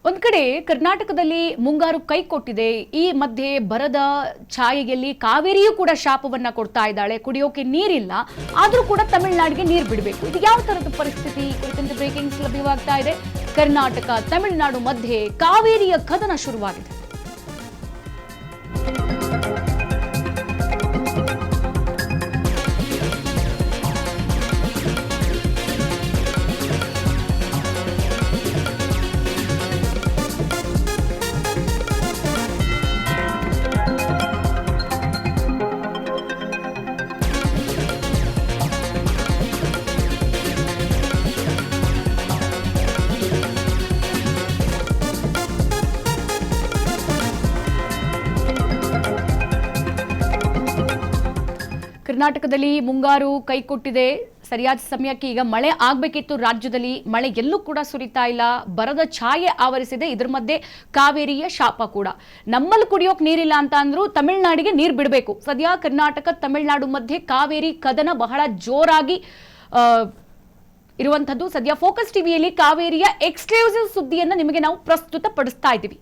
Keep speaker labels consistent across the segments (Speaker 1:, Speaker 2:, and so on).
Speaker 1: ಒಂದ್ ಕಡೆ ಕರ್ನಾಟಕದಲ್ಲಿ ಮುಂಗಾರು ಕೈ ಕೊಟ್ಟಿದೆ. ಈ ಮಧ್ಯೆ ಬರದ ಛಾಯೆಯಲ್ಲಿ ಕಾವೇರಿಯೂ ಕೂಡ ಶಾಪವನ್ನ ಕೊಡ್ತಾ ಇದ್ದಾಳೆ. ಕುಡಿಯೋಕೆ ನೀರಿಲ್ಲ, ಆದ್ರೂ ಕೂಡ ತಮಿಳುನಾಡಿಗೆ ನೀರು ಬಿಡಬೇಕು. ಇದು ಯಾವ ತರದ ಪರಿಸ್ಥಿತಿ ಕುರಿತಂತೆ ಬ್ರೇಕಿಂಗ್ಸ್ ಲಭ್ಯವಾಗ್ತಾ ಇದೆ. ಕರ್ನಾಟಕ ತಮಿಳುನಾಡು ಮಧ್ಯೆ ಕಾವೇರಿಯ ಕದನ ಶುರುವಾಗಿದೆ. ಕರ್ನಾಟಕದಲ್ಲಿ ಮುಂಗಾರು ಕೈಕೊಟ್ಟಿದೆ. ಸರಿಯಾದ ಸಮಯಕ್ಕೆ ಈಗ ಮಳೆ ಆಗಬೇಕಿತ್ತು. ರಾಜ್ಯದಲ್ಲಿ ಮಳೆ ಎಲ್ಲೂ ಕೂಡ ಸುರಿತಾ ಇಲ್ಲ. ಬರದ ಛಾಯೆ ಆವರಿಸಿದೆ. ಇದರ ಮಧ್ಯೆ ಕಾವೇರಿಯ ಶಾಪ ಕೂಡ. ನಮ್ಮಲ್ಲಿ ಕುಡಿಯೋಕೆ ನೀರಿಲ್ಲ ಅಂತ ಅಂದ್ರೂ ತಮಿಳುನಾಡಿಗೆ ನೀರು ಬಿಡಬೇಕು. ಸದ್ಯ ಕರ್ನಾಟಕ ತಮಿಳುನಾಡು ಮಧ್ಯೆ ಕಾವೇರಿ ಕದನ ಬಹಳ ಜೋರಾಗಿ ಇರುವಂತದ್ದು. ಸದ್ಯ ಫೋಕಸ್ ಟಿವಿಯಲ್ಲಿ ಕಾವೇರಿಯ ಎಕ್ಸ್ಕ್ಲೂಸಿವ್ ಸುದ್ದಿಯನ್ನು ನಿಮಗೆ ನಾವು ಪ್ರಸ್ತುತ ಪಡಿಸ್ತಾ ಇದ್ದೀವಿ.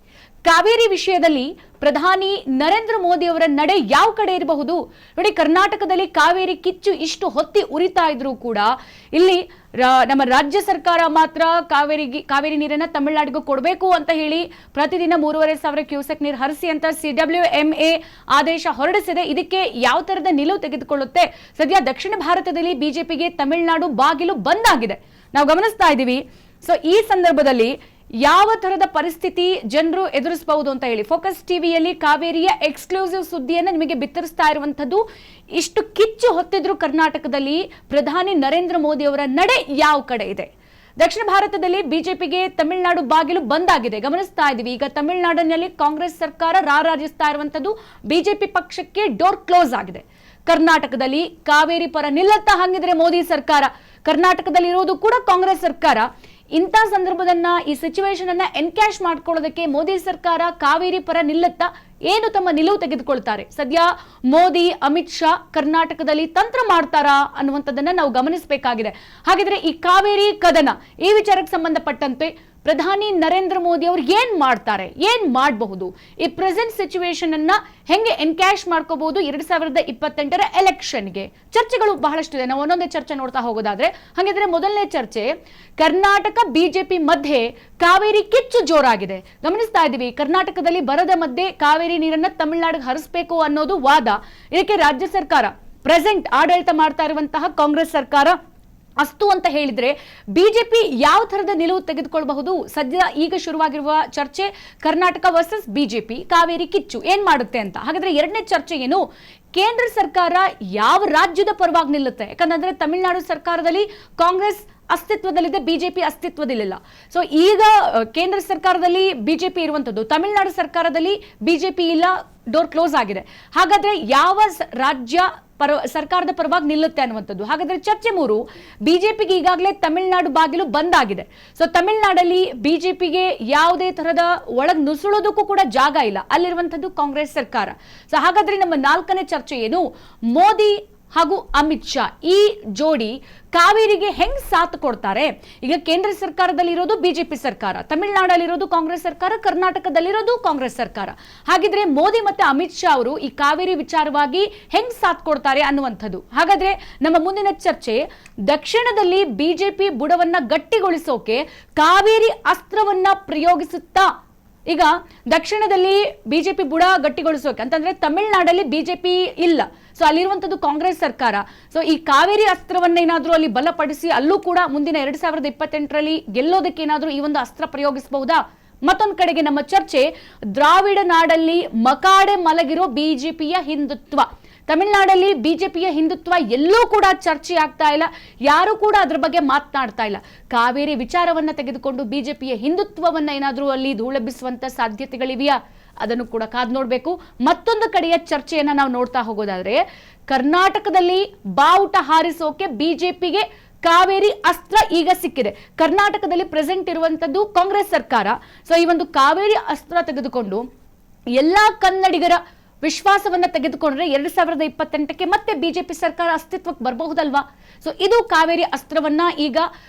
Speaker 1: ಕಾವೇರಿ ವಿಷಯದಲ್ಲಿ ಪ್ರಧಾನಿ ನರೇಂದ್ರ ಮೋದಿ ಅವರ ನಡೆ ಯಾವ ಕಡೆ ಇರಬಹುದು ನೋಡಿ. ಕರ್ನಾಟಕದಲ್ಲಿ ಕಾವೇರಿ ಕಿಚ್ಚು ಇಷ್ಟು ಹೊತ್ತಿ ಉರಿತಾ ಇದ್ರೂ ಕೂಡ ಇಲ್ಲಿ ನಮ್ಮ ರಾಜ್ಯ ಸರ್ಕಾರ ಮಾತ್ರ ಕಾವೇರಿ ನೀರನ್ನ ತಮಿಳುನಾಡಿಗೂ ಕೊಡಬೇಕು ಅಂತ ಹೇಳಿ ಪ್ರತಿದಿನ 3,500 ಕ್ಯೂಸೆಕ್ ನೀರು ಹರಿಸಿ ಅಂತ CWMA ಆದೇಶ ಹೊರಡಿಸಿದೆ. ಇದಕ್ಕೆ ಯಾವ ತರದ ನಿಲುವು ತೆಗೆದುಕೊಳ್ಳುತ್ತೆ? ಸದ್ಯ ದಕ್ಷಿಣ ಭಾರತದಲ್ಲಿ ಬಿಜೆಪಿಗೆ ತಮಿಳುನಾಡು ಬಾಗಿಲು ಬಂದ್ ಆಗಿದೆ, ನಾವು ಗಮನಿಸ್ತಾ ಇದ್ದೀವಿ. ಸೊ ಈ ಸಂದರ್ಭದಲ್ಲಿ ಯಾವ ತರದ ಪರಿಸ್ಥಿತಿ ಜನರು ಎದುರಿಸಬಹುದು ಅಂತ ಹೇಳಿ ಫೋಕಸ್ ಟಿವಿಯಲ್ಲಿ ಕಾವೇರಿಯ ಎಕ್ಸ್ಕ್ಲೂಸಿವ್ ಸುದ್ದಿಯನ್ನು ನಿಮಗೆ ಬಿತ್ತರಿಸ್ತಾ ಇರುವಂತದ್ದು. ಇಷ್ಟು ಕಿಚ್ಚು ಹೊತ್ತಿದ್ರು ಕರ್ನಾಟಕದಲ್ಲಿ ಪ್ರಧಾನಿ ನರೇಂದ್ರ ಮೋದಿ ಅವರ ನಡೆ ಯಾವ ಕಡೆ ಇದೆ? ದಕ್ಷಿಣ ಭಾರತದಲ್ಲಿ ಬಿಜೆಪಿಗೆ ತಮಿಳುನಾಡು ಬಾಗಿಲು ಬಂದ್ ಆಗಿದೆ, ಗಮನಿಸ್ತಾ ಇದೀವಿ. ಈಗ ತಮಿಳುನಾಡಿನಲ್ಲಿ ಕಾಂಗ್ರೆಸ್ ಸರ್ಕಾರ ರಾರಾಜಿಸ್ತಾ ಇರುವಂತದ್ದು, ಬಿಜೆಪಿ ಪಕ್ಷಕ್ಕೆ ಡೋರ್ ಕ್ಲೋಸ್ ಆಗಿದೆ. ಕರ್ನಾಟಕದಲ್ಲಿ ಕಾವೇರಿ ಪರ ನಿಲ್ಲತ್ತಾ ಹಂಗಿದ್ರೆ ಮೋದಿ ಸರ್ಕಾರ, ಕರ್ನಾಟಕದಲ್ಲಿ ಇರೋದು ಕೂಡ ಕಾಂಗ್ರೆಸ್ ಸರ್ಕಾರ. ಇಂಥ ಸಂದರ್ಭದನ್ನ ಈ ಸಿಚುವೇಶನ್ ಅನ್ನ ಎನ್ಕ್ಯಾಶ್ ಮಾಡ್ಕೊಳ್ಳೋದಕ್ಕೆ ಮೋದಿ ಸರ್ಕಾರ ಕಾವೇರಿ ಪರ ನಿಲ್ಲತ್ತಾ, ಏನು ತಮ್ಮ ನಿಲುವು ತೆಗೆದುಕೊಳ್ತಾರೆ? ಸದ್ಯ ಮೋದಿ ಅಮಿತ್ ಶಾ ಕರ್ನಾಟಕದಲ್ಲಿ ತಂತ್ರ ಮಾಡ್ತಾರಾ ಅನ್ನುವಂಥದ್ದನ್ನ ನಾವು ಗಮನಿಸಬೇಕಾಗಿದೆ. ಹಾಗಿದ್ರೆ ಈ ಕಾವೇರಿ ಕದನ ಈ ವಿಚಾರಕ್ಕೆ ಸಂಬಂಧಪಟ್ಟಂತೆ ಪ್ರಧಾನಿ ನರೇಂದ್ರ ಮೋದಿ ಅವರು ಏನ್ ಮಾಡ್ತಾರೆ, ಏನ್ ಮಾಡಬಹುದು? ಈ ಪ್ರೆಸೆಂಟ್ ಸಿಚುವೇಶನ್ ಅನ್ನ ಹೆಂಗೆ ಎನ್ಕ್ಯಾಶ್ ಮಾಡ್ಕೋಬಹುದು 2028ರ ಎಲೆಕ್ಷನ್ಗೆ? ಚರ್ಚೆಗಳು ಬಹಳಷ್ಟು ಇದೆ, ನಾವು ಒಂದೊಂದೇ ಚರ್ಚೆ ನೋಡ್ತಾ ಹೋಗೋದಾದ್ರೆ. ಹಾಗಿದ್ರೆ ಮೊದಲನೇ ಚರ್ಚೆ, ಕರ್ನಾಟಕ ಬಿಜೆಪಿ ಮಧ್ಯೆ ಕಾವೇರಿ ಕಿಚ್ಚು ಜೋರಾಗಿದೆ. ಗಮನಿಸ್ತಾ ಇದೀವಿ, ಕರ್ನಾಟಕದಲ್ಲಿ ಬರದ ಮಧ್ಯೆ ಕಾವೇರಿ ನೀರನ್ನ ತಮಿಳುನಾಡಿಗೆ ಹರಿಸಬೇಕು ಅನ್ನೋದು ವಾದ. ಇದಕ್ಕೆ ರಾಜ್ಯ ಸರ್ಕಾರ ಪ್ರೆಸೆಂಟ್ ಆಡಳಿತ ಮಾಡ್ತಾ ಇರುವಂತಹ ಕಾಂಗ್ರೆಸ್ ಸರ್ಕಾರ ಅಸ್ತು ಅಂತ ಹೇಳಿದ್ರೆ ಬಿಜೆಪಿ ಯಾವ ತರದ ನಿಲುವು ತೆಗೆದುಕೊಳ್ಳಬಹುದು? ಸದ್ಯ ಈಗ ಶುರುವಾಗಿರುವ ಚರ್ಚೆ ಕರ್ನಾಟಕ ವರ್ಸಸ್ ಬಿಜೆಪಿ, ಕಾವೇರಿ ಕಿಚ್ಚು ಏನ್ ಮಾಡುತ್ತೆ ಅಂತ. ಹಾಗಾದ್ರೆ ಎರಡನೇ ಚರ್ಚೆ ಏನು? ಕೇಂದ್ರ ಸರ್ಕಾರ ಯಾವ ರಾಜ್ಯದ ಪರವಾಗಿ ನಿಲ್ಲುತ್ತೆ? ಯಾಕಂದ್ರೆ ತಮಿಳುನಾಡು ಸರ್ಕಾರದಲ್ಲಿ ಕಾಂಗ್ರೆಸ್ ಅಸ್ತಿತ್ವದಲ್ಲಿದೆ, ಬಿಜೆಪಿ ಅಸ್ತಿತ್ವದಲ್ಲಿಲ್ಲ. ಸೊ ಈಗ ಕೇಂದ್ರ ಸರ್ಕಾರದಲ್ಲಿ ಬಿಜೆಪಿ ಇರುವಂತದ್ದು, ತಮಿಳುನಾಡು ಸರ್ಕಾರದಲ್ಲಿ ಬಿಜೆಪಿ ಇಲ್ಲ, ಡೋರ್ ಕ್ಲೋಸ್ ಆಗಿದೆ. ಹಾಗಾದ್ರೆ ಯಾವ ರಾಜ್ಯ ಸರ್ಕಾರದ ಪರವಾಗಿ ನಿಲ್ಲುತ್ತೆ ಅನ್ನುವಂಥದ್ದು. ಹಾಗಾದ್ರೆ ಚರ್ಚೆ 3, ಬಿಜೆಪಿಗೆ ಈಗಾಗಲೇ ತಮಿಳುನಾಡು ಬಾಗಿಲು ಬಂದ್ ಆಗಿದೆ. ಸೊ ತಮಿಳುನಾಡಲ್ಲಿ ಬಿಜೆಪಿಗೆ ಯಾವುದೇ ತರಹದ ಒಳಗ್ ನುಸುಳೋದಕ್ಕೂ ಕೂಡ ಜಾಗ ಇಲ್ಲ, ಅಲ್ಲಿರುವಂತದ್ದು ಕಾಂಗ್ರೆಸ್ ಸರ್ಕಾರ. ಸೊ ಹಾಗಾದ್ರೆ ನಮ್ಮ 4ನೇ ಚರ್ಚೆ ಏನು? ಮೋದಿ ಹಾಗೂ ಅಮಿತ್ ಶಾ ಈ ಜೋಡಿ ಕಾವೇರಿಗೆ ಹೆಂಗ್ ಸಾಥ್ ಕೊಡ್ತಾರೆ? ಈಗ ಕೇಂದ್ರ ಸರ್ಕಾರದಲ್ಲಿ ಇರೋದು ಬಿಜೆಪಿ ಸರ್ಕಾರ, ತಮಿಳುನಾಡಲ್ಲಿರೋದು ಕಾಂಗ್ರೆಸ್ ಸರ್ಕಾರ, ಕರ್ನಾಟಕದಲ್ಲಿರೋದು ಕಾಂಗ್ರೆಸ್ ಸರ್ಕಾರ. ಹಾಗಿದ್ರೆ ಮೋದಿ ಮತ್ತೆ ಅಮಿತ್ ಶಾ ಅವರು ಈ ಕಾವೇರಿ ವಿಚಾರವಾಗಿ ಹೆಂಗ್ ಸಾಥ್ ಕೊಡ್ತಾರೆ ಅನ್ನುವಂಥದ್ದು. ಹಾಗಾದ್ರೆ ನಮ್ಮ ಮುಂದಿನ ಚರ್ಚೆ, ದಕ್ಷಿಣದಲ್ಲಿ ಬಿಜೆಪಿ ಬುಡವನ್ನ ಗಟ್ಟಿಗೊಳಿಸೋಕೆ ಕಾವೇರಿ ಅಸ್ತ್ರವನ್ನ ಪ್ರಯೋಗಿಸುತ್ತಾ? ಈಗ ದಕ್ಷಿಣದಲ್ಲಿ ಬಿಜೆಪಿ ಬುಡ ಗಟ್ಟಿಗೊಳಿಸೋಕೆ ಅಂತಂದ್ರೆ ತಮಿಳುನಾಡಲ್ಲಿ ಬಿಜೆಪಿ ಇಲ್ಲ, ಸೊ ಅಲ್ಲಿರುವಂತದ್ದು ಕಾಂಗ್ರೆಸ್ ಸರ್ಕಾರ. ಸೊ ಈ ಕಾವೇರಿ ಅಸ್ತ್ರವನ್ನ ಏನಾದ್ರೂ ಅಲ್ಲಿ ಬಲಪಡಿಸಿ ಅಲ್ಲೂ ಕೂಡ ಮುಂದಿನ 2028ರಲ್ಲಿ ಗೆಲ್ಲೋದಕ್ಕೆ ಏನಾದ್ರೂ ಈ ಒಂದು ಅಸ್ತ್ರ ಪ್ರಯೋಗಿಸಬಹುದಾ? ಮತ್ತೊಂದು ಕಡೆಗೆ ನಮ್ಮ ಚರ್ಚೆ, ದ್ರಾವಿಡ ನಾಡಲ್ಲಿ ಮಕಾಡೆ ಮಲಗಿರೋ ಬಿಜೆಪಿಯ ಹಿಂದುತ್ವ. ತಮಿಳುನಾಡಲ್ಲಿ ಬಿಜೆಪಿಯ ಹಿಂದುತ್ವ ಎಲ್ಲೂ ಕೂಡ ಚರ್ಚೆ ಆಗ್ತಾ ಇಲ್ಲ, ಯಾರು ಕೂಡ ಅದ್ರ ಬಗ್ಗೆ ಮಾತನಾಡ್ತಾ ಇಲ್ಲ. ಕಾವೇರಿ ವಿಚಾರವನ್ನ ತೆಗೆದುಕೊಂಡು ಬಿಜೆಪಿಯ ಹಿಂದುತ್ವವನ್ನ ಏನಾದ್ರೂ ಅಲ್ಲಿ ಧೂಳೆಬ್ಬಿಸುವಂತ ಸಾಧ್ಯತೆಗಳಿವೆಯಾ? ಅದನ್ನು ಕೂಡ ಕಾದು ನೋಡಬೇಕು. ಮತ್ತೊಂದು ಕಡೆಯ ಚರ್ಚೆಯನ್ನ ನಾವು ನೋಡ್ತಾ ಹೋಗೋದಾದ್ರೆ, ಕರ್ನಾಟಕದಲ್ಲಿ ಬಾವುಟ ಹಾರಿಸೋಕೆ ಬಿಜೆಪಿಗೆ ಕಾವೇರಿ ಅಸ್ತ್ರ ಈಗ ಸಿಕ್ಕಿದೆ. ಕರ್ನಾಟಕದಲ್ಲಿ ಪ್ರೆಸೆಂಟ್ ಇರುವಂತದ್ದು ಕಾಂಗ್ರೆಸ್ ಸರ್ಕಾರ. ಸೊ ಈ ಒಂದು ಕಾವೇರಿ ಅಸ್ತ್ರ ತೆಗೆದುಕೊಂಡು ಎಲ್ಲಾ ಕನ್ನಡಿಗರ ವಿಶ್ವಾಸವನ್ನ ತೆಗೆದುಕೊಂಡ್ರೆ 2028ಕ್ಕೆ ಮತ್ತೆ ಬಿಜೆಪಿ ಸರ್ಕಾರ ಅಸ್ತಿತ್ವಕ್ಕೆ ಬರಬಹುದಲ್ವಾ? ಸೊ ಇದು ಕಾವೇರಿ ಅಸ್ತ್ರವನ್ನ ಈಗ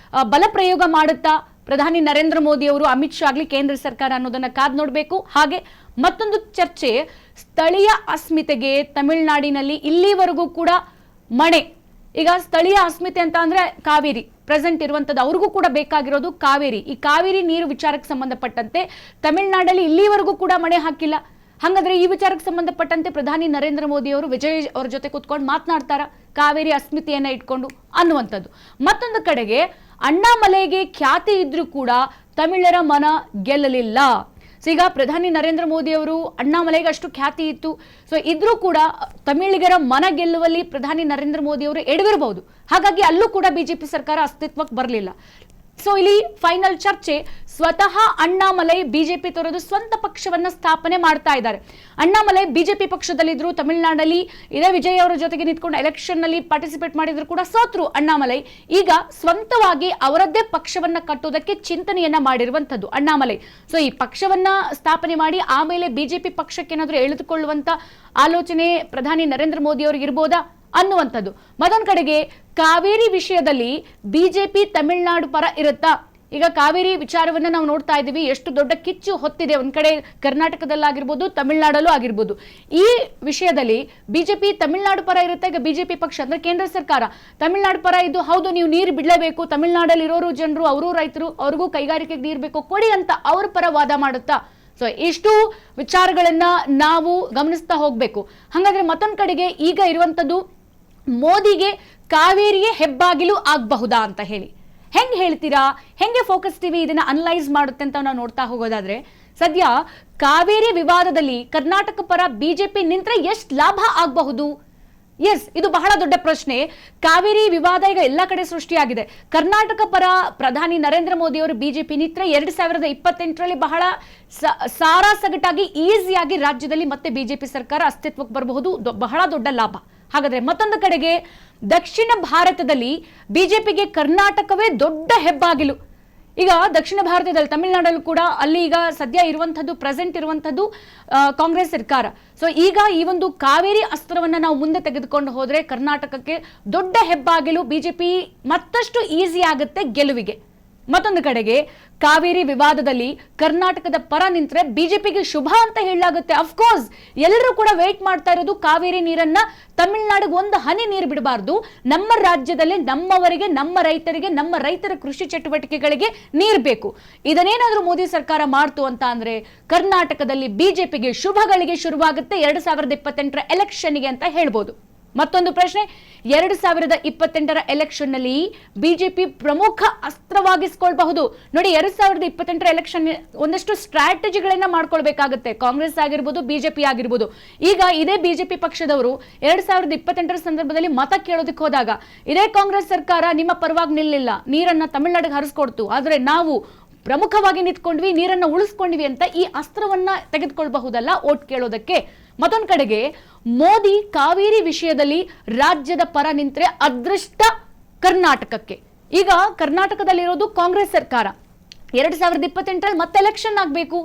Speaker 1: ಬಲ ಪ್ರಯೋಗ ಮಾಡುತ್ತಾ ಪ್ರಧಾನಿ ನರೇಂದ್ರ ಮೋದಿ ಅವರು, ಅಮಿತ್ ಶಾ ಆಗ್ಲಿ, ಕೇಂದ್ರ ಸರ್ಕಾರ ಅನ್ನೋದನ್ನ ಕಾದ್ ನೋಡಬೇಕು. ಹಾಗೆ ಮತ್ತೊಂದು ಚರ್ಚೆ, ಸ್ಥಳೀಯ ಅಸ್ಮಿತೆಗೆ ತಮಿಳುನಾಡಿನಲ್ಲಿ ಇಲ್ಲಿವರೆಗೂ ಕೂಡ ಮಣೆ. ಈಗ ಸ್ಥಳೀಯ ಅಸ್ಮಿತೆ ಅಂತ ಅಂದ್ರೆ ಕಾವೇರಿ ಪ್ರೆಸೆಂಟ್ ಇರುವಂತದ್ದು, ಅವ್ರಿಗೂ ಕೂಡ ಬೇಕಾಗಿರೋದು ಕಾವೇರಿ. ಈ ಕಾವೇರಿ ನೀರು ವಿಚಾರಕ್ಕೆ ಸಂಬಂಧಪಟ್ಟಂತೆ ತಮಿಳುನಾಡಲ್ಲಿ ಇಲ್ಲಿವರೆಗೂ ಕೂಡ ಮಣೆ ಹಾಕಿಲ್ಲ. ಹಾಗಾದ್ರೆ ಈ ವಿಚಾರಕ್ಕೆ ಸಂಬಂಧಪಟ್ಟಂತೆ ಪ್ರಧಾನಿ ನರೇಂದ್ರ ಮೋದಿ ಅವರು ವಿಜಯ್ ಅವ್ರ ಜೊತೆ ಕೂತ್ಕೊಂಡು ಮಾತನಾಡ್ತಾರ ಕಾವೇರಿ ಅಸ್ಮಿತೆಯನ್ನ ಇಟ್ಕೊಂಡು ಅನ್ನುವಂಥದ್ದು. ಮತ್ತೊಂದು ಕಡೆಗೆ ಅಣ್ಣಾಮಲೈಗೆ ಖ್ಯಾತಿ ಇದ್ರೂ ಕೂಡ ತಮಿಳರ ಮನ ಗೆಲ್ಲಲಿಲ್ಲ. ಸೊ ಈಗ ಪ್ರಧಾನಿ ನರೇಂದ್ರ ಮೋದಿ ಅವರು ಅಣ್ಣಾಮಲೈಗೆ ಅಷ್ಟು ಖ್ಯಾತಿ ಇತ್ತು, ಸೊ ಇದ್ರೂ ಕೂಡ ತಮಿಳಿಗರ ಮನ ಗೆಲ್ಲುವಲ್ಲಿ ಪ್ರಧಾನಿ ನರೇಂದ್ರ ಮೋದಿ ಅವರು ಎಡವಿರಬಹುದು. ಹಾಗಾಗಿ ಅಲ್ಲೂ ಕೂಡ ಬಿಜೆಪಿ ಸರ್ಕಾರ ಅಸ್ತಿತ್ವಕ್ಕೆ ಬರಲಿಲ್ಲ. ಸೊ ಇಲ್ಲಿ ಫೈನಲ್ ಚರ್ಚೆ, ಸ್ವತಃ ಅಣ್ಣಾಮಲೈ ಬಿಜೆಪಿ ತೊರೆದು ಸ್ವಂತ ಪಕ್ಷವನ್ನ ಸ್ಥಾಪನೆ ಮಾಡ್ತಾ ಇದ್ದಾರೆ. ಅಣ್ಣಾಮಲೈ ಬಿಜೆಪಿ ಪಕ್ಷದಲ್ಲಿದ್ರು, ತಮಿಳುನಾಡಲ್ಲಿ ಇದೇ ವಿಜಯ್ ಅವರ ಜೊತೆಗೆ ನಿಂತ್ಕೊಂಡು ಎಲೆಕ್ಷನ್ ನಲ್ಲಿ ಪಾರ್ಟಿಸಿಪೇಟ್ ಮಾಡಿದ್ರು ಕೂಡ ಸೋತ್ರು ಅಣ್ಣಾಮಲೈ. ಈಗ ಸ್ವಂತವಾಗಿ ಅವರದ್ದೇ ಪಕ್ಷವನ್ನ ಕಟ್ಟುವುದಕ್ಕೆ ಚಿಂತನೆಯನ್ನ ಮಾಡಿರುವಂತದ್ದು ಅಣ್ಣಾಮಲೈ. ಸೊ ಈ ಪಕ್ಷವನ್ನ ಸ್ಥಾಪನೆ ಮಾಡಿ ಆಮೇಲೆ ಬಿಜೆಪಿ ಪಕ್ಷಕ್ಕೆ ಏನಾದ್ರೂ ಎಳೆದುಕೊಳ್ಳುವಂತ ಆಲೋಚನೆ ಪ್ರಧಾನಿ ನರೇಂದ್ರ ಮೋದಿ ಅವರಿಗೆ ಇರ್ಬೋದಾ ಅನ್ನುವಂಥದ್ದು. ಮತ್ತೊಂದು ಕಡೆಗೆ ಕಾವೇರಿ ವಿಷಯದಲ್ಲಿ ಬಿಜೆಪಿ ತಮಿಳುನಾಡು ಪರ ಇರುತ್ತಾ? ಈಗ ಕಾವೇರಿ ವಿಚಾರವನ್ನ ನಾವು ನೋಡ್ತಾ ಇದ್ದೀವಿ, ಎಷ್ಟು ದೊಡ್ಡ ಕಿಚ್ಚು ಹೊತ್ತಿದೆ ಒಂದ್ ಕಡೆ ಕರ್ನಾಟಕದಲ್ಲಾಗಿರ್ಬೋದು, ತಮಿಳುನಾಡಲ್ಲೂ ಆಗಿರ್ಬೋದು. ಈ ವಿಷಯದಲ್ಲಿ ಬಿಜೆಪಿ ತಮಿಳುನಾಡು ಪರ ಇರುತ್ತೆ. ಈಗ ಬಿಜೆಪಿ ಪಕ್ಷ ಅಂದ್ರೆ ಕೇಂದ್ರ ಸರ್ಕಾರ ತಮಿಳುನಾಡು ಪರ ಇದ್ದು, ಹೌದು ನೀವು ನೀರು ಬಿಡಲೇಬೇಕು, ತಮಿಳುನಾಡಲ್ಲಿ ಇರೋರು ಜನರು, ಅವರು ರೈತರು, ಅವ್ರಿಗೂ ಕೈಗಾರಿಕೆಗೆ ನೀರು ಬೇಕು ಕೊಡಿ ಅಂತ ಅವ್ರ ಪರ ವಾದ ಮಾಡುತ್ತಾ? ಸೊ ಇಷ್ಟು ವಿಚಾರಗಳನ್ನ ನಾವು ಗಮನಿಸ್ತಾ ಹೋಗ್ಬೇಕು. ಹಾಗಾದ್ರೆ ಮತ್ತೊಂದ್ ಕಡೆಗೆ ಈಗ ಇರುವಂತದ್ದು, ಮೋದಿಗೆ ಕಾವೇರಿಯೇ ಹೆಬ್ಬಾಗಿಲು ಆಗಬಹುದಾ ಅಂತ ಹೇಳಿ ಹೆಂಗ್ ಹೇಳ್ತೀರಾ? ಹೆಂಗೆ ಫೋಕಸ್ ಟಿವಿ ಇದನ್ನ ಅನಲೈಸ್ ಮಾಡುತ್ತೆ ಅಂತ ನಾವು ನೋಡ್ತಾ ಹೋಗೋದಾದ್ರೆ, ಸದ್ಯ ಕಾವೇರಿ ವಿವಾದದಲ್ಲಿ ಕರ್ನಾಟಕ ಪರ ಬಿಜೆಪಿ ನಿಂತ್ರೆ ಎಷ್ಟು ಲಾಭ ಆಗಬಹುದು? ಎಸ್, ಇದು ಬಹಳ ದೊಡ್ಡ ಪ್ರಶ್ನೆ. ಕಾವೇರಿ ವಿವಾದ ಈಗ ಎಲ್ಲಾ ಕಡೆ ಸೃಷ್ಟಿಯಾಗಿದೆ. ಕರ್ನಾಟಕ ಪರ ಪ್ರಧಾನಿ ನರೇಂದ್ರ ಮೋದಿ ಅವರು ಬಿಜೆಪಿ ನಿಂತ್ರೆ 2028ರಲ್ಲಿ ಬಹಳ ಸಾರಾಸಗಟಾಗಿ ಈಸಿಯಾಗಿ ರಾಜ್ಯದಲ್ಲಿ ಮತ್ತೆ ಬಿಜೆಪಿ ಸರ್ಕಾರ ಅಸ್ತಿತ್ವಕ್ಕೆ ಬರಬಹುದು. ಬಹಳ ದೊಡ್ಡ ಲಾಭ. ಹಾಗಾದ್ರೆ ಮತ್ತೊಂದು ಕಡೆಗೆ ದಕ್ಷಿಣ ಭಾರತದಲ್ಲಿ ಬಿಜೆಪಿಗೆ ಕರ್ನಾಟಕವೇ ದೊಡ್ಡ ಹೆಬ್ಬಾಗಿಲು. ಈಗ ದಕ್ಷಿಣ ಭಾರತದಲ್ಲಿ ತಮಿಳುನಾಡಲ್ಲೂ ಕೂಡ ಅಲ್ಲಿ ಈಗ ಸದ್ಯ ಇರುವಂತದ್ದು, ಪ್ರೆಸೆಂಟ್ ಇರುವಂತದ್ದು ಕಾಂಗ್ರೆಸ್ ಸರ್ಕಾರ. ಸೊ ಈಗ ಈ ಒಂದು ಕಾವೇರಿ ಅಸ್ತ್ರವನ್ನ ನಾವು ಮುಂದೆ ತೆಗೆದುಕೊಂಡು ಹೋದ್ರೆ ಕರ್ನಾಟಕಕ್ಕೆ ದೊಡ್ಡ ಹೆಬ್ಬಾಗಿಲು, ಬಿಜೆಪಿ ಮತ್ತಷ್ಟು ಈಸಿ ಆಗುತ್ತೆ ಗೆಲುವಿಗೆ. ಮತ್ತೊಂದು ಕಡೆಗೆ ಕಾವೇರಿ ವಿವಾದದಲ್ಲಿ ಕರ್ನಾಟಕದ ಪರ ನಿಂತ್ರೆ ಬಿಜೆಪಿಗೆ ಶುಭ ಅಂತ ಹೇಳಲಾಗುತ್ತೆ. ಅಫ್ಕೋರ್ಸ್ ಎಲ್ಲರೂ ಕೂಡ ವೇಟ್ ಮಾಡ್ತಾ ಇರೋದು ಕಾವೇರಿ ನೀರನ್ನ ತಮಿಳುನಾಡಿಗೆ ಒಂದು ಹನಿ ನೀರು ಬಿಡಬಾರ್ದು, ನಮ್ಮ ರಾಜ್ಯದಲ್ಲಿ ನಮ್ಮವರಿಗೆ, ನಮ್ಮ ರೈತರಿಗೆ, ನಮ್ಮ ರೈತರ ಕೃಷಿ ಚಟುವಟಿಕೆಗಳಿಗೆ ನೀರು ಬೇಕು. ಇದನ್ನೇನಾದ್ರೂ ಮೋದಿ ಸರ್ಕಾರ ಮಾಡ್ತು ಅಂತ ಅಂದ್ರೆ ಕರ್ನಾಟಕದಲ್ಲಿ ಬಿಜೆಪಿಗೆ ಶುಭಗಳಿಗೆ ಶುರುವಾಗುತ್ತೆ 2028ರ ಎಲೆಕ್ಷನ್ಗೆ ಅಂತ ಹೇಳ್ಬೋದು. ಮತ್ತೊಂದು ಪ್ರಶ್ನೆ, 2028ರ ಎಲೆಕ್ಷನ್ ನಲ್ಲಿ ಬಿಜೆಪಿ ಪ್ರಮುಖ ಅಸ್ತ್ರವಾಗಿಸಿಕೊಳ್ಳಬಹುದು. ನೋಡಿ, 2028ರ ಎಲೆಕ್ಷನ್ ಒಂದಷ್ಟು ಸ್ಟ್ರಾಟಜಿಗಳನ್ನ ಮಾಡ್ಕೊಳ್ಬೇಕಾಗುತ್ತೆ, ಕಾಂಗ್ರೆಸ್ ಆಗಿರ್ಬೋದು, ಬಿಜೆಪಿ ಆಗಿರ್ಬೋದು. ಈಗ ಇದೇ ಬಿಜೆಪಿ ಪಕ್ಷದವರು 2028ರ ಸಂದರ್ಭದಲ್ಲಿ ಮತ ಕೇಳೋದಕ್ಕೆ ಹೋದಾಗ ಇದೇ ಕಾಂಗ್ರೆಸ್ ಸರ್ಕಾರ ನಿಮ್ಮ ಪರವಾಗಿ ನಿಲ್ಲಿಲ್ಲ, ನೀರನ್ನ ತಮಿಳುನಾಡಿಗೆ ಹರಿಸ್ಕೊಡ್ತು, ಆದ್ರೆ ನಾವು ಪ್ರಮುಖವಾಗಿ ನಿಂತ್ಕೊಂಡ್ವಿ, ನೀರನ್ನ ಉಳಿಸ್ಕೊಂಡ್ವಿ ಅಂತ ಈ ಅಸ್ತ್ರವನ್ನ ತೆಗೆದುಕೊಳ್ಬಹುದಲ್ಲ ಓಟ್ ಕೇಳೋದಕ್ಕೆ. ಮತ್ತೊಂದು ಕಡೆಗೆ ಮೋದಿ ಕಾವೇರಿ ವಿಷಯದಲ್ಲಿ ರಾಜ್ಯದ ಪರ ನಿಂತ್ರೆ ಅದೃಷ್ಟ ಕರ್ನಾಟಕಕ್ಕೆ. ಈಗ ಕರ್ನಾಟಕದಲ್ಲಿರೋದು ಕಾಂಗ್ರೆಸ್ ಸರ್ಕಾರ, 2028ರಲ್ಲಿ ಮತ್ತೆ ಎಲೆಕ್ಷನ್ ಆಗಬೇಕು.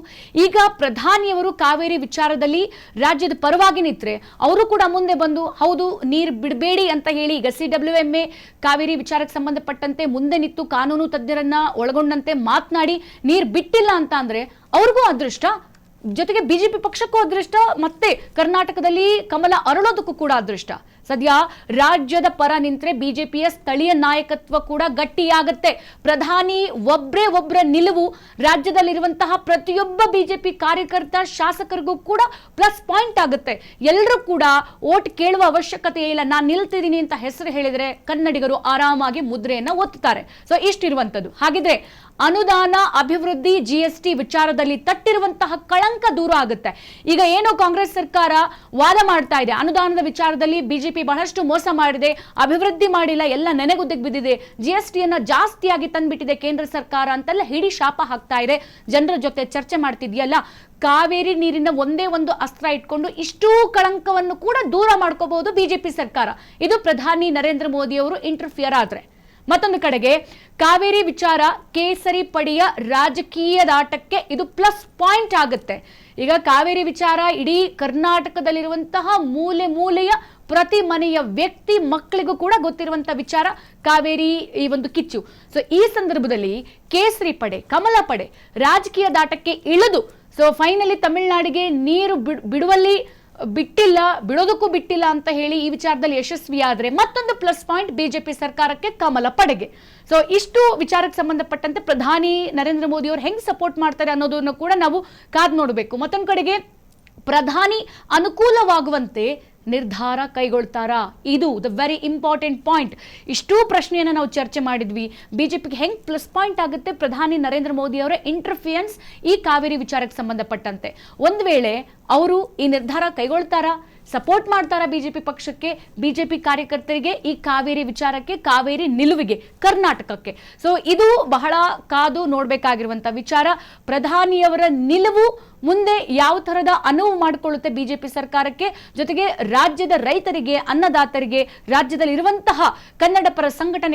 Speaker 1: ಈಗ ಪ್ರಧಾನಿಯವರು ಕಾವೇರಿ ವಿಚಾರದಲ್ಲಿ ರಾಜ್ಯದ ಪರವಾಗಿ ನಿಂತ್ರೆ ಅವರು ಕೂಡ ಮುಂದೆ ಬಂದು ಹೌದು ನೀರು ಬಿಡಬೇಡಿ ಅಂತ ಹೇಳಿ, ಈಗ CWMA ಕಾವೇರಿ ವಿಚಾರಕ್ಕೆ ಸಂಬಂಧಪಟ್ಟಂತೆ ಮುಂದೆ ನಿಂತು ಕಾನೂನು ತಜ್ಞರನ್ನ ಒಳಗೊಂಡಂತೆ ಮಾತನಾಡಿ ನೀರು ಬಿಟ್ಟಿಲ್ಲ ಅಂತ ಅಂದ್ರೆ ಅವ್ರಿಗೂ ಅದೃಷ್ಟ, ಜೊತೆಗೆ ಬಿಜೆಪಿ ಪಕ್ಷಕ್ಕೂ ಅದೃಷ್ಟ, ಮತ್ತೆ ಕರ್ನಾಟಕದಲ್ಲಿ ಕಮಲ ಅರಳೋದಕ್ಕೂ ಕೂಡ ಅದೃಷ್ಟ. ಸದ್ಯ ರಾಜ್ಯದ ಪರ ನಿಂತ್ರೆ ಬಿಜೆಪಿಯ ಸ್ಥಳೀಯ ನಾಯಕತ್ವ ಕೂಡ ಗಟ್ಟಿಯಾಗುತ್ತೆ. ಪ್ರಧಾನಿ ಒಬ್ಬರ ನಿಲುವು ರಾಜ್ಯದಲ್ಲಿರುವಂತಹ ಪ್ರತಿಯೊಬ್ಬ ಬಿಜೆಪಿ ಕಾರ್ಯಕರ್ತ, ಶಾಸಕರಿಗೂ ಕೂಡ ಪ್ಲಸ್ ಪಾಯಿಂಟ್ ಆಗುತ್ತೆ. ಎಲ್ಲರೂ ಕೂಡ ಓಟ್ ಕೇಳುವ ಅವಶ್ಯಕತೆ ಇಲ್ಲ, ನಾನು ನಿಲ್ತಿದ್ದೀನಿ ಅಂತ ಹೆಸರು ಹೇಳಿದ್ರೆ ಕನ್ನಡಿಗರು ಆರಾಮಾಗಿ ಮುದ್ರೆಯನ್ನ ಒತ್ತುತ್ತಾರೆ. ಸೊ ಇಷ್ಟಿರುವಂತದ್ದು. ಹಾಗಿದ್ರೆ ಅನುದಾನ, ಅಭಿವೃದ್ಧಿ, GST ವಿಚಾರದಲ್ಲಿ ತಟ್ಟಿರುವಂತಹ ಕಳಂಕ ದೂರ ಆಗುತ್ತೆ. ಈಗ ಏನೋ ಕಾಂಗ್ರೆಸ್ ಸರ್ಕಾರ ವಾದ ಮಾಡ್ತಾ ಇದೆ, ಅನುದಾನದ ವಿಚಾರದಲ್ಲಿ ಬಿಜೆಪಿ ಬಹಳಷ್ಟು ಮೋಸ ಮಾಡಿದೆ, ಅಭಿವೃದ್ಧಿ ಮಾಡಿಲ್ಲ, ಎಲ್ಲ ನೆನೆಗುದ್ದಿಗೆ ಬಿದ್ದಿದೆ, GSTಯನ್ನ ಜಾಸ್ತಿಯಾಗಿ ತಂದ್ಬಿಟ್ಟಿದೆ ಕೇಂದ್ರ ಸರ್ಕಾರ ಅಂತೆಲ್ಲ ಹಿಡಿ ಶಾಪ ಹಾಕ್ತಾ ಇದೆ. ಜನರ ಜೊತೆ ಚರ್ಚೆ ಮಾಡ್ತಿದ್ಯಲ್ಲ, ಕಾವೇರಿ ನೀರಿನ ಒಂದೇ ಒಂದು ಅಸ್ತ್ರ ಇಟ್ಕೊಂಡು ಇಷ್ಟೂ ಕಳಂಕವನ್ನು ಕೂಡ ದೂರ ಮಾಡ್ಕೋಬಹುದು ಬಿಜೆಪಿ ಸರ್ಕಾರ. ಇದು ಪ್ರಧಾನಿ ನರೇಂದ್ರ ಮೋದಿ ಅವರು ಇಂಟರ್ಫಿಯರ್ ಆದ್ರೆ. ಮತ್ತೊಂದು ಕಡೆಗೆ ಕಾವೇರಿ ವಿಚಾರ ಕೇಸರಿ ಪಡೆಯ ರಾಜಕೀಯದಾಟಕ್ಕೆ ಇದು ಪ್ಲಸ್ ಪಾಯಿಂಟ್ ಆಗುತ್ತೆ. ಈಗ ಕಾವೇರಿ ವಿಚಾರ ಇಡೀ ಕರ್ನಾಟಕದಲ್ಲಿರುವಂತಹ ಮೂಲೆ ಮೂಲೆಯ ಪ್ರತಿ ಮನೆಯ ವ್ಯಕ್ತಿ ಮಕ್ಕಳಿಗೂ ಕೂಡ ಗೊತ್ತಿರುವಂತಹ ವಿಚಾರ ಕಾವೇರಿ ಈ ಒಂದು ಕಿಚ್ಚು. ಸೊ ಈ ಸಂದರ್ಭದಲ್ಲಿ ಕೇಸರಿ ಪಡೆ, ಕಮಲ ಪಡೆ ರಾಜಕೀಯ ದಾಟಕ್ಕೆ ಇಳಿದು ಸೊ ಫೈನಲಿ ತಮಿಳುನಾಡಿಗೆ ನೀರು ಬಿಡುವಲ್ಲಿ ಬಿಡೋದಕ್ಕೂ ಬಿಟ್ಟಿಲ್ಲ ಅಂತ ಹೇಳಿ ಈ ವಿಚಾರದಲ್ಲಿ ಯಶಸ್ವಿಯಾದ್ರೆ ಮತ್ತೊಂದು ಪ್ಲಸ್ ಪಾಯಿಂಟ್ ಬಿಜೆಪಿ ಸರ್ಕಾರಕ್ಕೆ, ಕಮಲ ಪಡೆಗೆ. ಸೊ ಇಷ್ಟು ವಿಚಾರಕ್ಕೆ ಸಂಬಂಧಪಟ್ಟಂತೆ ಪ್ರಧಾನಿ ನರೇಂದ್ರ ಮೋದಿ ಅವರು ಹೆಂಗ್ ಸಪೋರ್ಟ್ ಮಾಡ್ತಾರೆ ಅನ್ನೋದನ್ನು ಕೂಡ ನಾವು ಕಾದ್ ನೋಡಬೇಕು. ಮತ್ತೊಂದು ಕಡೆಗೆ ಪ್ರಧಾನಿ ಅನುಕೂಲವಾಗುವಂತೆ ನಿರ್ಧಾರ ಕೈಗೊಳ್ತಾರಾ, ಇದು ದ ವೆರಿ ಇಂಪಾರ್ಟೆಂಟ್ ಪಾಯಿಂಟ್. ಇಷ್ಟೂ ಪ್ರಶ್ನೆಯನ್ನು ನಾವು ಚರ್ಚೆ ಮಾಡಿದ್ವಿ. ಬಿಜೆಪಿಗೆ ಹೆಂಗ್ ಪ್ಲಸ್ ಪಾಯಿಂಟ್ ಆಗುತ್ತೆ ಪ್ರಧಾನಿ ನರೇಂದ್ರ ಮೋದಿ ಅವರ ಇಂಟರ್ಫಿಯನ್ಸ್ ಈ ಕಾವೇರಿ ವಿಚಾರಕ್ಕೆ ಸಂಬಂಧಪಟ್ಟಂತೆ. ಒಂದು ವೇಳೆ ಅವರು ಈ ನಿರ್ಧಾರ ಕೈಗೊಳ್ತಾರಾ, ಸಪೋರ್ಟ್ ಮಾಡ್ತಾರಾ ಬಿಜೆಪಿ ಪಕ್ಷಕ್ಕೆ, ಬಿಜೆಪಿ ಕಾರ್ಯಕರ್ತರಿಗೆ, ಈ ಕಾವೇರಿ ವಿಚಾರಕ್ಕೆ, ಕಾವೇರಿ ನಿಲುವಿಗೆ, ಕರ್ನಾಟಕಕ್ಕೆ. ಸೊ ಇದು ಬಹಳ ಕಾದು ನೋಡ್ಬೇಕಾಗಿರುವಂತ ವಿಚಾರ. ಪ್ರಧಾನಿಯವರ ನಿಲುವು ಮುಂದೆ ಯಾವ ತರಹದ ಅನುವು ಮಾಡಿಕೊಳ್ಳುತ್ತೆ ಬಿಜೆಪಿ ಸರ್ಕಾರಕ್ಕೆ, ಜೊತೆಗೆ ರಾಜ್ಯದ ರೈತರಿಗೆ, ಅನ್ನದಾತರಿಗೆ, ರಾಜ್ಯದಲ್ಲಿ ಇರುವಂತಹ ಕನ್ನಡ ಪರ ಸಂಘಟನೆಗಳಿಗೆ